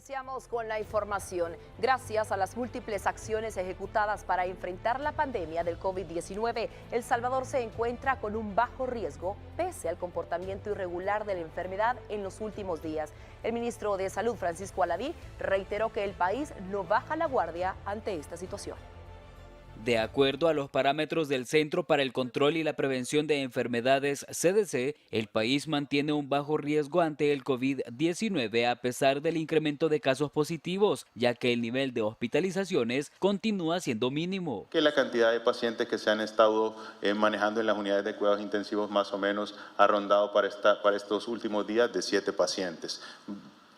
Iniciamos con la información. Gracias a las múltiples acciones ejecutadas para enfrentar la pandemia del COVID-19, El Salvador se encuentra con un bajo riesgo pese al comportamiento irregular de la enfermedad en los últimos días. El ministro de Salud, Francisco Alaví, reiteró que el país no baja la guardia ante esta situación. De acuerdo a los parámetros del Centro para el Control y la Prevención de Enfermedades, CDC, el país mantiene un bajo riesgo ante el COVID-19 a pesar del incremento de casos positivos, ya que el nivel de hospitalizaciones continúa siendo mínimo. Que la cantidad de pacientes que se han estado manejando en las unidades de cuidados intensivos más o menos ha rondado para estos últimos días de 7 pacientes.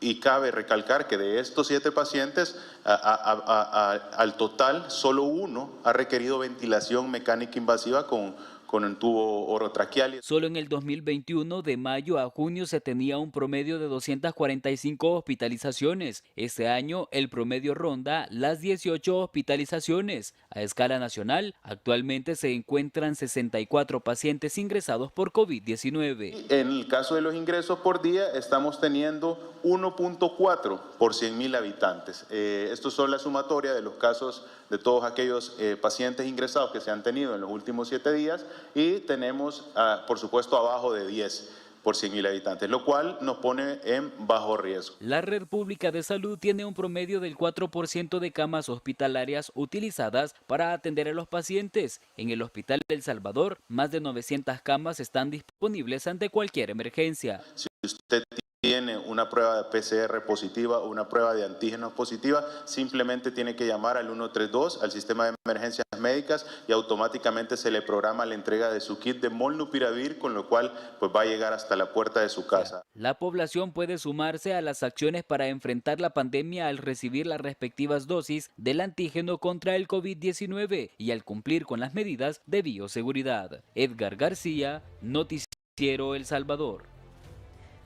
Y cabe recalcar que de estos 7 pacientes, al total, solo uno ha requerido ventilación mecánica invasiva con un tubo orotraqueal. Solo en el 2021, de mayo a junio, se tenía un promedio de 245 hospitalizaciones. Este año, el promedio ronda las 18 hospitalizaciones. A escala nacional, actualmente se encuentran 64 pacientes ingresados por COVID-19. En el caso de los ingresos por día, estamos teniendo 1.4 por 100.000 habitantes. Estos son la sumatoria de los casos de todos aquellos pacientes ingresados que se han tenido en los últimos 7 días y tenemos, por supuesto, abajo de 10 por 100.000 habitantes, lo cual nos pone en bajo riesgo. La Red Pública de Salud tiene un promedio del 4% de camas hospitalarias utilizadas para atender a los pacientes. En el Hospital de El Salvador, más de 900 camas están disponibles ante cualquier emergencia. Si usted tiene una prueba de PCR positiva o una prueba de antígenos positiva, simplemente tiene que llamar al 132, al sistema de emergencias médicas, y automáticamente se le programa la entrega de su kit de molnupiravir, con lo cual pues va a llegar hasta la puerta de su casa. La población puede sumarse a las acciones para enfrentar la pandemia al recibir las respectivas dosis del antígeno contra el COVID-19 y al cumplir con las medidas de bioseguridad. Edgar García, Noticiero El Salvador.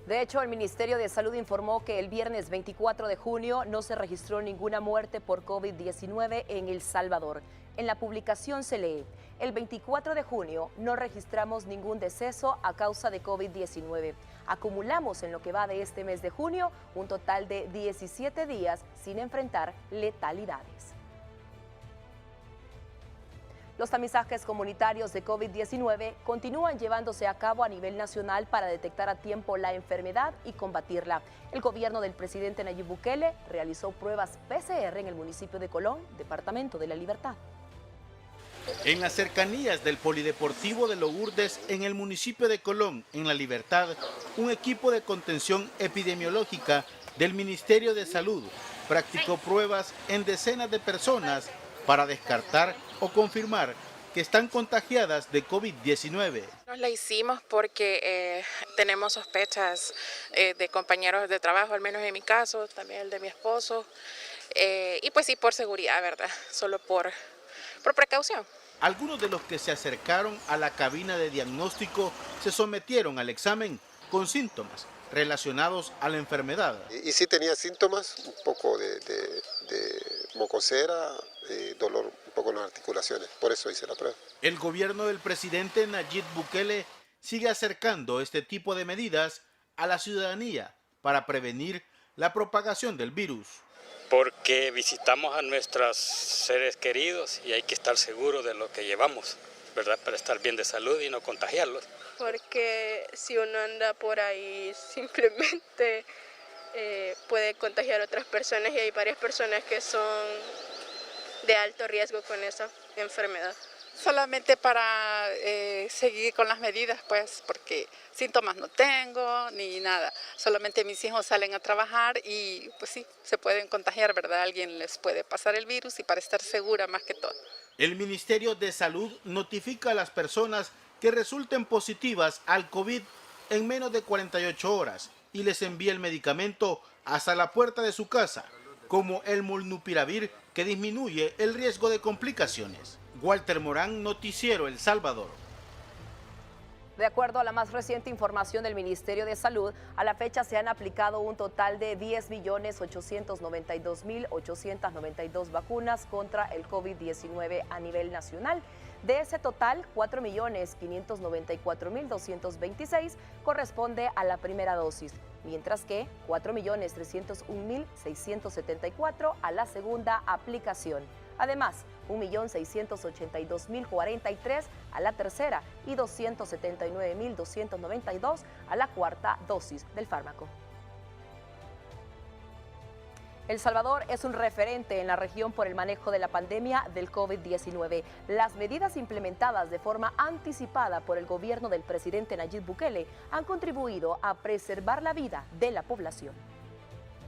De hecho, el Ministerio de Salud informó que el viernes 24 de junio no se registró ninguna muerte por COVID-19 en El Salvador. En la publicación se lee: el 24 de junio no registramos ningún deceso a causa de COVID-19. Acumulamos en lo que va de este mes de junio un total de 17 días sin enfrentar letalidades. Los tamizajes comunitarios de COVID-19 continúan llevándose a cabo a nivel nacional para detectar a tiempo la enfermedad y combatirla. El gobierno del presidente Nayib Bukele realizó pruebas PCR en el municipio de Colón, departamento de La Libertad. En las cercanías del Polideportivo de Lourdes, en el municipio de Colón, en La Libertad, un equipo de contención epidemiológica del Ministerio de Salud practicó pruebas en decenas de personas para descartar o confirmar que están contagiadas de COVID-19. Nos la hicimos porque tenemos sospechas de compañeros de trabajo, al menos en mi caso, también el de mi esposo, y pues sí, por seguridad, ¿verdad? Solo por precaución. Algunos de los que se acercaron a la cabina de diagnóstico se sometieron al examen con síntomas relacionados a la enfermedad. Y sí tenía síntomas, un poco de mocosera, dolor un poco en las articulaciones, por eso hice la prueba. El gobierno del presidente Nayib Bukele sigue acercando este tipo de medidas a la ciudadanía para prevenir la propagación del virus. Porque visitamos a nuestros seres queridos y hay que estar seguros de lo que llevamos, ¿verdad? Para estar bien de salud y no contagiarlos. Porque si uno anda por ahí simplemente puede contagiar a otras personas y hay varias personas que son de alto riesgo con esa enfermedad. Solamente para seguir con las medidas, pues, porque síntomas no tengo ni nada. Solamente mis hijos salen a trabajar y pues sí, se pueden contagiar, ¿verdad? Alguien les puede pasar el virus y para estar segura más que todo. El Ministerio de Salud notifica a las personas que resulten positivas al COVID en menos de 48 horas y les envía el medicamento hasta la puerta de su casa, como el molnupiravir, que disminuye el riesgo de complicaciones. Walter Morán, Noticiero El Salvador. De acuerdo a la más reciente información del Ministerio de Salud, a la fecha se han aplicado un total de 10.892.892 vacunas contra el COVID-19 a nivel nacional. De ese total, 4.594.226 corresponde a la primera dosis, mientras que 4.301.674 a la segunda aplicación. Además, 1.682.043 a la tercera y 279.292 a la cuarta dosis del fármaco. El Salvador es un referente en la región por el manejo de la pandemia del COVID-19. Las medidas implementadas de forma anticipada por el gobierno del presidente Nayib Bukele han contribuido a preservar la vida de la población.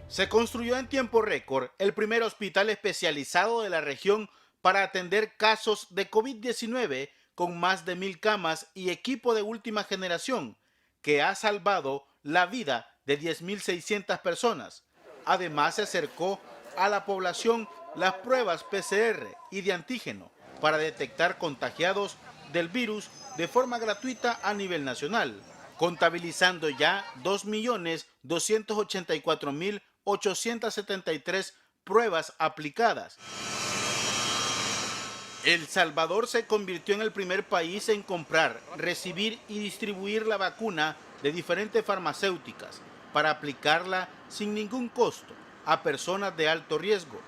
Se construyó en tiempo récord el primer hospital especializado de la región para atender casos de COVID-19 con más de 1.000 camas y equipo de última generación, que ha salvado la vida de 10.600 personas. Además, se acercó a la población las pruebas PCR y de antígeno para detectar contagiados del virus de forma gratuita a nivel nacional, contabilizando ya 2.284.873 pruebas aplicadas. El Salvador se convirtió en el primer país en comprar, recibir y distribuir la vacuna de diferentes farmacéuticas para aplicarla sin ningún costo a personas de alto riesgo.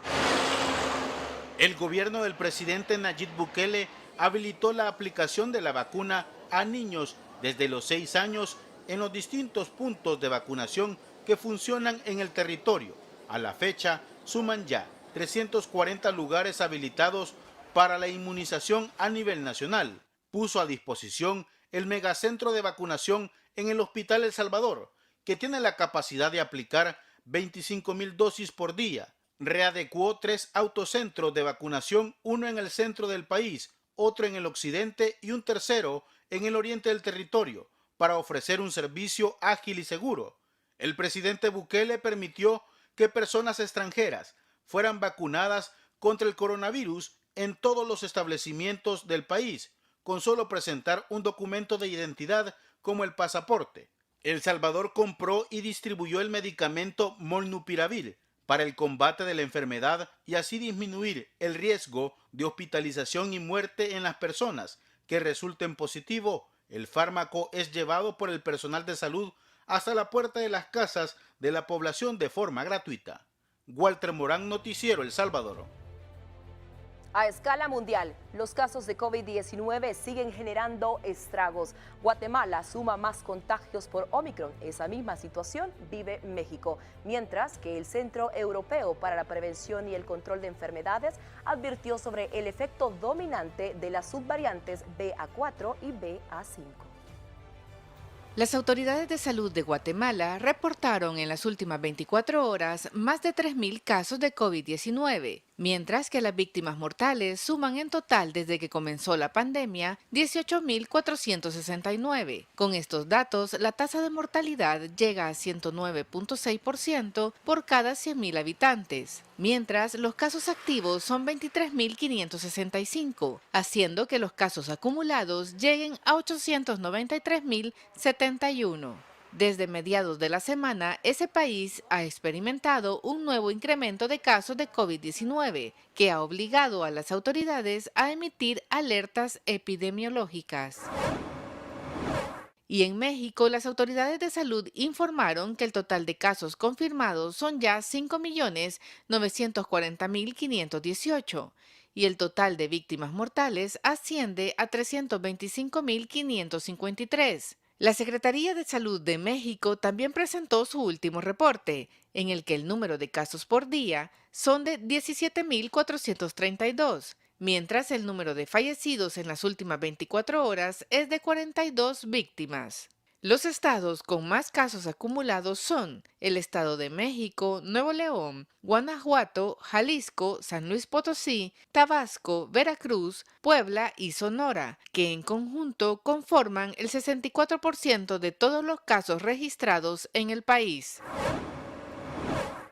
El gobierno del presidente Nayib Bukele habilitó la aplicación de la vacuna a niños desde los 6 años en los distintos puntos de vacunación que funcionan en el territorio. A la fecha, suman ya 340 lugares habilitados para la inmunización a nivel nacional. Puso a disposición el megacentro de vacunación en el Hospital El Salvador, que tiene la capacidad de aplicar 25.000 dosis por día. Readecuó 3 autocentros de vacunación, uno en el centro del país, otro en el occidente y un tercero en el oriente del territorio, para ofrecer un servicio ágil y seguro. El presidente Bukele permitió que personas extranjeras fueran vacunadas contra el coronavirus en todos los establecimientos del país, con solo presentar un documento de identidad como el pasaporte. El Salvador compró y distribuyó el medicamento Molnupiravir para el combate de la enfermedad y así disminuir el riesgo de hospitalización y muerte en las personas que resulten positivo. El fármaco es llevado por el personal de salud hasta la puerta de las casas de la población de forma gratuita. Walter Morán, Noticiero El Salvador. A escala mundial, los casos de COVID-19 siguen generando estragos. Guatemala suma más contagios por Omicron. Esa misma situación vive México, mientras que el Centro Europeo para la Prevención y el Control de Enfermedades advirtió sobre el efecto dominante de las subvariantes BA4 y BA5. Las autoridades de salud de Guatemala reportaron en las últimas 24 horas más de 3.000 casos de COVID-19, mientras que las víctimas mortales suman en total desde que comenzó la pandemia 18.469. Con estos datos, la tasa de mortalidad llega a 109.6% por cada 100.000 habitantes, mientras los casos activos son 23.565, haciendo que los casos acumulados lleguen a 893.071. Desde mediados de la semana, ese país ha experimentado un nuevo incremento de casos de COVID-19, que ha obligado a las autoridades a emitir alertas epidemiológicas. Y en México, las autoridades de salud informaron que el total de casos confirmados son ya 5.940.518 y el total de víctimas mortales asciende a 325.553. La Secretaría de Salud de México también presentó su último reporte, en el que el número de casos por día son de 17.432, mientras el número de fallecidos en las últimas 24 horas es de 42 víctimas. Los estados con más casos acumulados son el Estado de México, Nuevo León, Guanajuato, Jalisco, San Luis Potosí, Tabasco, Veracruz, Puebla y Sonora, que en conjunto conforman el 64% de todos los casos registrados en el país.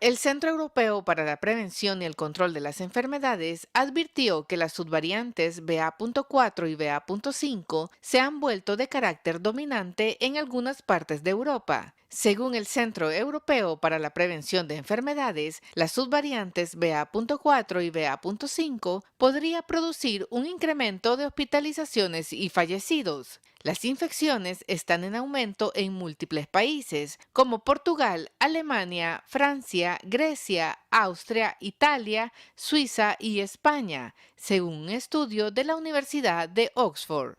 El Centro Europeo para la Prevención y el Control de las Enfermedades advirtió que las subvariantes BA.4 y BA.5 se han vuelto de carácter dominante en algunas partes de Europa. Según el Centro Europeo para la Prevención de Enfermedades, las subvariantes BA.4 y BA.5 podría producir un incremento de hospitalizaciones y fallecidos. Las infecciones están en aumento en múltiples países, como Portugal, Alemania, Francia, Grecia, Austria, Italia, Suiza y España, según un estudio de la Universidad de Oxford.